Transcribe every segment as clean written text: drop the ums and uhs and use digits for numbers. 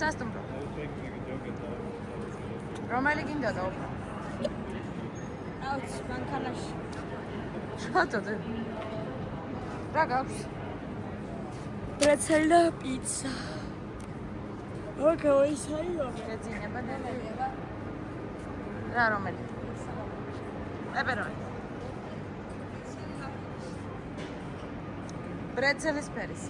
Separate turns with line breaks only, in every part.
სასტუმრო. რომელი გინდოდა უფრო?
აუც, მანქანაში.
შევაწოდე. რა გაქვს?
ბრეცელი და პიცა. ოკეი, საერთო.
შეძინება და რა რომელი? პეპერონი. ბრეცელის ფერის.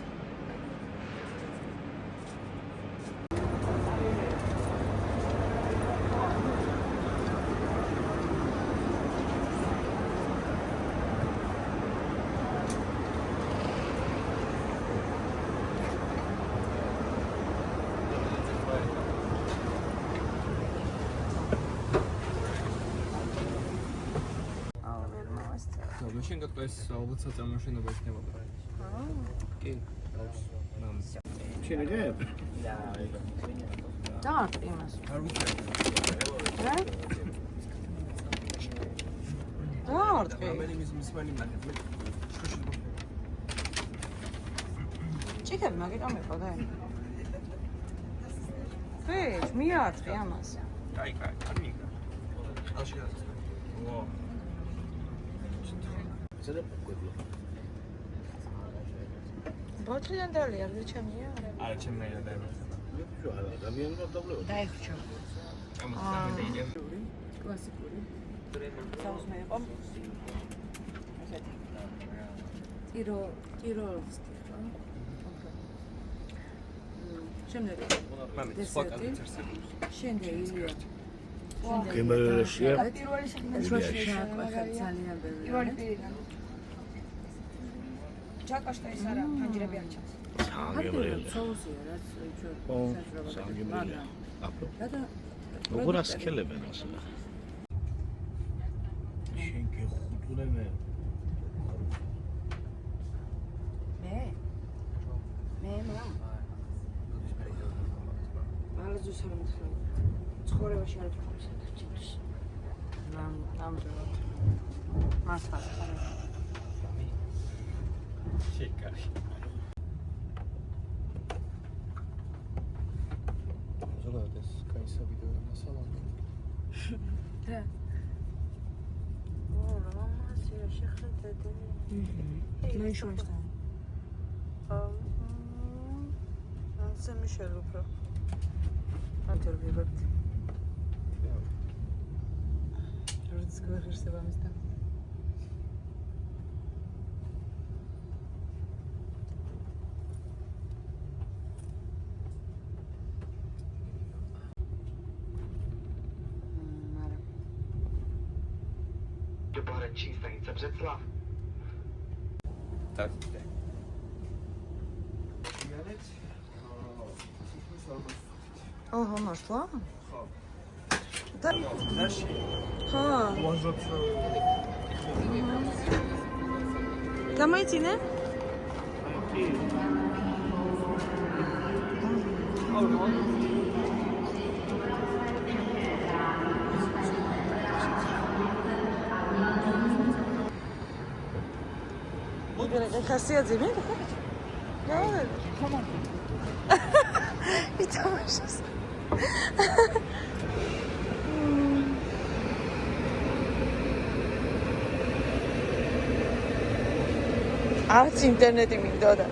მაშინ გატყეს ალბათ საწარმოშენობა იქნებოდა. კი, აქვს.
შეიძლება?
დაარტყი იმას.
არ ვიცი.
რა? დაარტყი.
ამელი მისმენი ნახეთ.
ჭიქები მაგით ამიყავდა. ვეჭ, მიარტყი ამას.
კაი, არ მიგა. ალში გასწრაფ. ო.
ზედა გვებლა.
ბოთლიდან დალი არ ჩემია?
არა, ჩემნაირა დაემართება.
არა, ადამიანმა დაბლევა.
დაიხჩო.
ამას
კლასიკური. საუს მე იყო. ესეთი. ტიროლსკი ხო? შემდეგი. დესერტი. შემდეგ ილია.
გემელშია.
პირველი საქმე
ძალიან ბევრი.
პირველი პირიდან. ჩაკაშტა ის არა, ფანჯრები არ ჩანს.
სანგემრიელი.
соусია რაც ჩვენ
სანგემრიელი. აპო.
და
როგორ ასქელებენ ასე? შენ გეხუტუნე მე.
მე ალაზუ სამთხრო ცხოვრებაში არ ვიყავს საერთოდ ნამდვილად მართლა
შეკარი. ზოგადად ეს кайსა ვიდეო მასალაა.
რა რა მასია შეხედეთ. ნაიშოშტა. ანსე მიშელ უფრო. ათერბებთ. როდის გვეხერხება მისთან.
Do pohraniční stanice Břeclav.
Tak.
ოჰო, მართლა?
ხო.
და
დაში.
ხო.
ვაზობ.
გამოიწინე? ხასიათზე მე? რა? იტამაშეს. არც ინტერნეტი მინდოდა.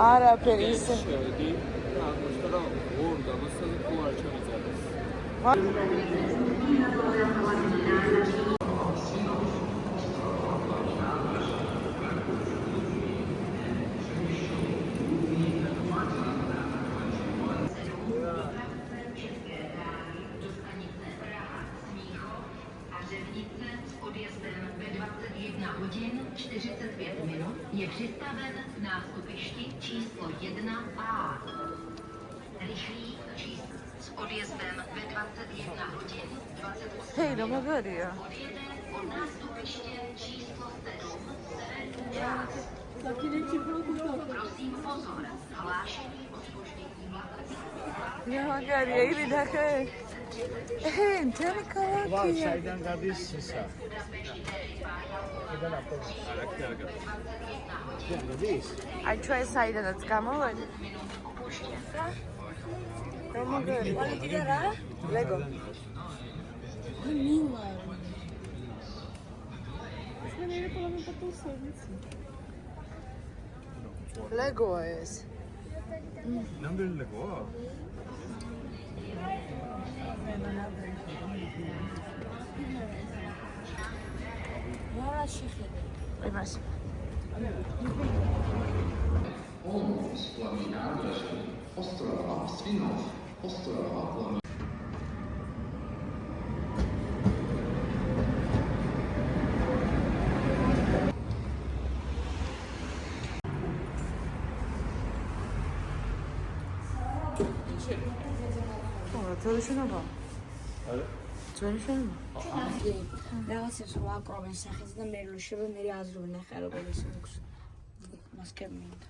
არაფერი ისე.
შევედი და აღმოჩნდა რომ ორ გამოსცემი ხო არ ჩამიწერეს.
Hodin 45 minut je přistaven v nástupišti číslo 1A. Rychlý číslo s odjezdem ve 21 hodin 28
Hej, no magariya.
odjede od nástupiště číslo 7. Prosím pozor, hlášení o zpoždění vlaku.
Ja magariya, idi dakhe. Hej, tani kawaki.
საიდან გადის ისა?
აი ჩვენ საიდანაც გამოვედი.
ვალენტი რა?
ლეგო.
მილა.
ლეგოა ეს.
ნამდვილი ლეგოა?
რა შეხედე?
იმას. ძველი შენობა. ძველი შენობა.
რაღაცებს რო აკრობენ სახეს და მე რო შევა მე აზრობენ ახლა როგორ ის აქვს. მასკები მინდა.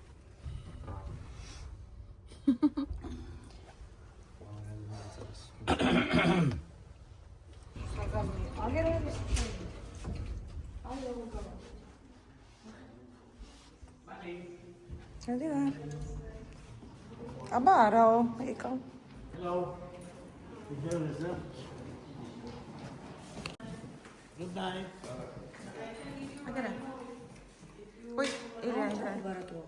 ჩადი რა. აბა არაო, ეკა.
Good night.
აგერა. ой, ირა.
ბარატო.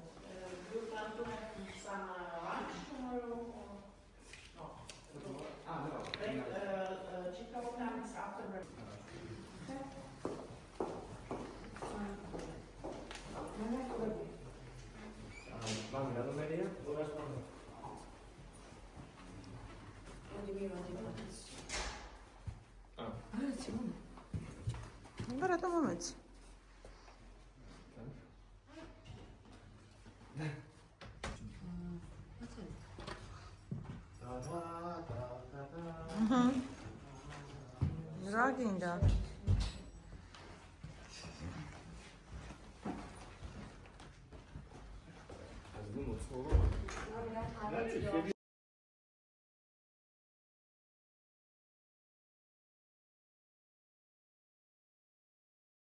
აბა რატომ მომეცი? რა გინდა?
ეს გუნდ